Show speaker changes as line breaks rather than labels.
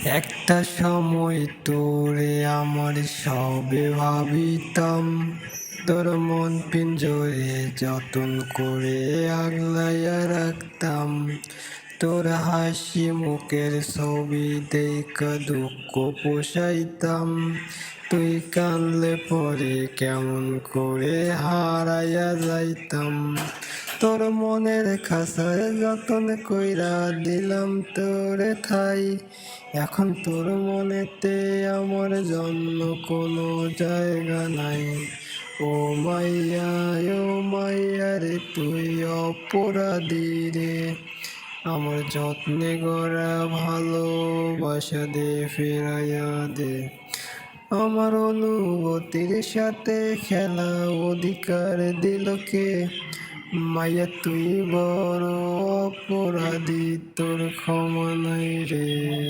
একটা সময় তোরে আমার সবে ভাবিতাম, তোর মন পিঞ্জরে যতন করে আগলাইয়া রাখতাম। তোর হাসি মুখের ছবি দেখা দুঃখ পোষাইতাম। তুই কানলে পরে কেমন করে হারাইয়া যাইতাম। তোর মনের খাসায় যতন কইরা দিলাম তোরে ঠাই। এখন তোর মনেতে আমার জন্য কোনো জায়গা নাই। ও মাইয়া, ও মাইয়া রে তুই অপরাধী রে। আমার যত্নে গড়া ভালোবাসা দে ফেরাইয়া দে। আমার অনুভূতির সাথে খেলা অধিকার দিল কে? মাইয়া তুই বড় অপরাধী, তোর ক্ষমা নাই রে।